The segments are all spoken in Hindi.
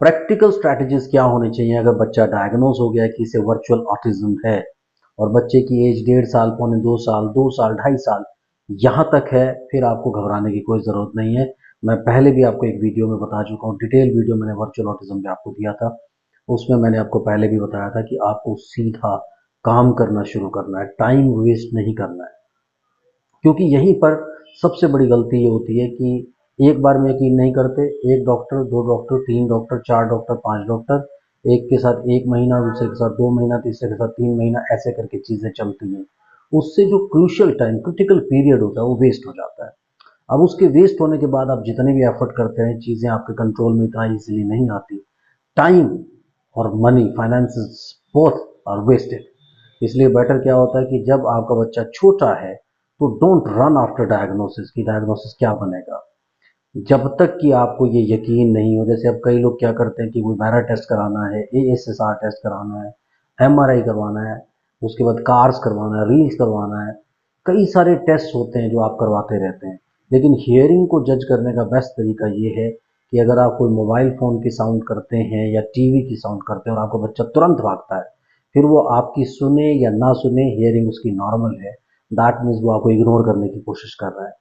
प्रैक्टिकल स्ट्रैटेजीज क्या होनी चाहिए अगर बच्चा डायग्नोज हो गया कि इसे वर्चुअल ऑटिज्म है और बच्चे की एज 1.5 साल, पौने 2 साल, 2 साल, 2.5 साल यहाँ तक है, फिर आपको घबराने की कोई ज़रूरत नहीं है। मैं पहले भी आपको एक वीडियो में बता चुका हूँ, डिटेल वीडियो मैंने वर्चुअल ऑटिज्म पे आपको दिया था। उसमें मैंने आपको पहले भी बताया था कि आपको सीधा काम करना शुरू करना है, टाइम वेस्ट नहीं करना है। क्योंकि यहीं पर सबसे बड़ी गलती ये होती है कि एक बार में यकीन नहीं करते, एक डॉक्टर, दो डॉक्टर, तीन डॉक्टर, चार डॉक्टर, पांच डॉक्टर, एक के साथ एक महीना, दूसरे के साथ 2 महीना, तीसरे के साथ 3 महीना, ऐसे करके चीज़ें चलती हैं। उससे जो क्रूशियल टाइम, क्रिटिकल पीरियड होता है वो वेस्ट हो जाता है। अब उसके वेस्ट होने के बाद आप जितने भी एफर्ट करते हैं, चीज़ें आपके कंट्रोल में इतना ईजिली नहीं आती। टाइम और money, finances, both are wasted. इसलिए बेटर क्या होता है कि जब आपका बच्चा छोटा है तो डोंट रन आफ्टर डायग्नोसिस कि डायग्नोसिस क्या बनेगा, जब तक कि आपको ये यकीन नहीं हो। जैसे अब कई लोग क्या करते हैं कि कोई बैरा टेस्ट कराना है, ASSR टेस्ट कराना है, MRI करवाना है, उसके बाद कार्स करवाना है, रील्स करवाना है, कई सारे टेस्ट होते हैं जो आप करवाते रहते हैं। लेकिन हियरिंग को जज करने का बेस्ट तरीका ये है कि अगर आप कोई मोबाइल फ़ोन की साउंड करते हैं या टीवी की साउंड करते हैं और आपका बच्चा तुरंत भागता है, फिर वो आपकी सुने या ना सुने, हियरिंग उसकी नॉर्मल है, दैट मीन्स वो आपको इग्नोर करने की कोशिश कर रहा है।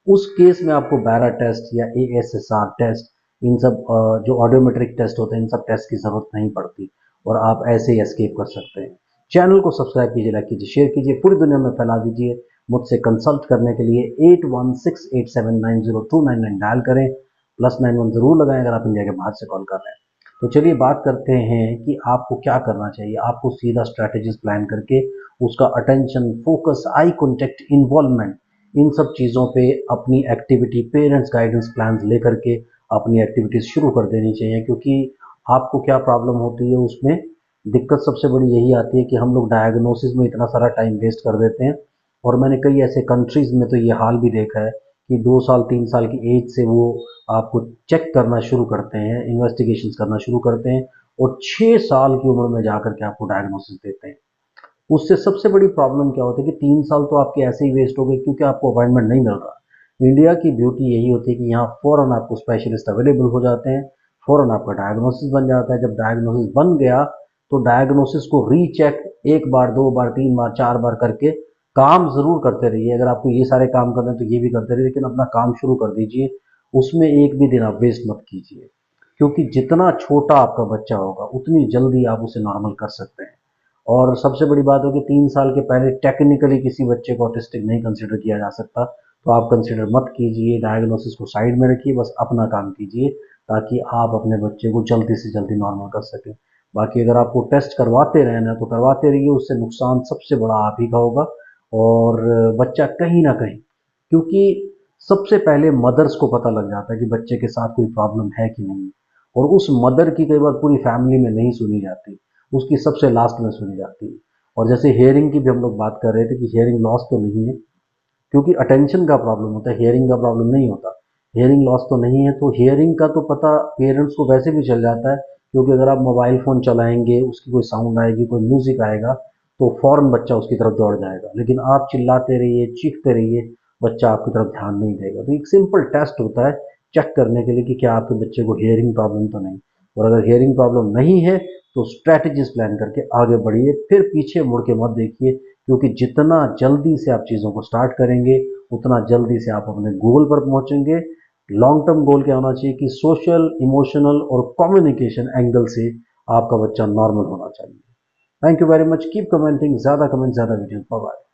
उस केस में आपको बैरा टेस्ट या ASSR टेस्ट, इन सब जो ऑडियोमेट्रिक टेस्ट होते हैं, इन सब टेस्ट की ज़रूरत नहीं पड़ती और आप ऐसे ही एस्केप कर सकते हैं। चैनल को सब्सक्राइब कीजिए, लाइक कीजिए, शेयर कीजिए, पूरी दुनिया में फैला दीजिए। मुझसे कंसल्ट करने के लिए 8168790299 डायल करें, +91 ज़रूर लगाएं अगर आप इंडिया के बाहर से कॉल कर रहे हैं। तो चलिए बात करते हैं कि आपको क्या करना चाहिए। आपको सीधा स्ट्रैटेजीज प्लान करके उसका attention, focus, eye contact, involvement, इन सब चीज़ों पे अपनी एक्टिविटी, पेरेंट्स गाइडेंस प्लान लेकर के अपनी एक्टिविटीज़ शुरू कर देनी चाहिए। क्योंकि आपको क्या प्रॉब्लम होती है उसमें, दिक्कत सबसे बड़ी यही आती है कि हम लोग डायग्नोसिस में इतना सारा टाइम वेस्ट कर देते हैं। और मैंने कई ऐसे कंट्रीज़ में तो ये हाल भी देखा है कि 2 साल, 3 साल की एज से वो आपको चेक करना शुरू करते हैं, इन्वेस्टिगेशंस करना शुरू करते हैं और 6 साल की उम्र में जाकर के आपको डायग्नोसिस देते हैं। उससे सबसे बड़ी प्रॉब्लम क्या होती है कि 3 साल तो आपके ऐसे ही वेस्ट हो गए क्योंकि आपको अपॉइंटमेंट नहीं मिल रहा। इंडिया की ब्यूटी यही होती है कि यहाँ फ़ौरन आपको स्पेशलिस्ट अवेलेबल हो जाते हैं, फ़ौरन आपका डायग्नोसिस बन जाता है। जब डायग्नोसिस बन गया तो डायग्नोसिस को रीचेक एक बार, दो बार, तीन बार, चार बार करके काम ज़रूर करते रहिए। अगर आपको ये सारे काम करने हैं तो ये भी करते रहिए, लेकिन अपना काम शुरू कर दीजिए, उसमें एक भी दिन आप वेस्ट मत कीजिए। क्योंकि जितना छोटा आपका बच्चा होगा उतनी जल्दी आप उसे नॉर्मल कर सकते हैं। और सबसे बड़ी बात हो कि 3 साल के पहले टेक्निकली किसी बच्चे को ऑटिस्टिक नहीं कंसिडर किया जा सकता, तो आप कंसिडर मत कीजिए, डायग्नोसिस को साइड में रखिए, बस अपना काम कीजिए ताकि आप अपने बच्चे को जल्दी से जल्दी नॉर्मल कर सकें। बाकी अगर आपको टेस्ट करवाते रहना है तो करवाते रहिए, उससे नुकसान सबसे बड़ा आप ही का होगा और बच्चा कहीं ना कहीं, क्योंकि सबसे पहले मदर्स को पता लग जाता है कि बच्चे के साथ कोई प्रॉब्लम है कि नहीं, और उस मदर की कई बार पूरी फैमिली में नहीं सुनी जाती, उसकी सबसे लास्ट में सुनी जाती है। और जैसे हेयरिंग की भी हम लोग बात कर रहे थे कि हेयरिंग लॉस तो नहीं है, क्योंकि अटेंशन का प्रॉब्लम होता है, हेयरिंग का प्रॉब्लम नहीं होता। हेयरिंग लॉस तो नहीं है, तो हेयरिंग का तो पता पेरेंट्स को वैसे भी चल जाता है। क्योंकि अगर आप मोबाइल फ़ोन चलाएंगे, उसकी कोई साउंड आएगी, कोई म्यूज़िक आएगा, तो फ़ौरन बच्चा उसकी तरफ दौड़ जाएगा। लेकिन आप चिल्लाते रहिए, चीखते रहिए, बच्चा आपकी तरफ ध्यान नहीं देगा। तो एक सिंपल टेस्ट होता है चेक करने के लिए कि क्या आपके बच्चे को हेयरिंग प्रॉब्लम तो नहीं। और अगर हेयरिंग प्रॉब्लम नहीं है तो स्ट्रैटेजीज प्लान करके आगे बढ़िए, फिर पीछे मुड़ के मत देखिए। क्योंकि जितना जल्दी से आप चीज़ों को स्टार्ट करेंगे उतना जल्दी से आप अपने गोल पर पहुंचेंगे। लॉन्ग टर्म गोल क्या होना चाहिए कि सोशल, इमोशनल और कम्युनिकेशन एंगल से आपका बच्चा नॉर्मल होना चाहिए। Thank you very much, keep commenting, ज़्यादा कमेंट, ज़्यादा वीडियो, बाय बाय।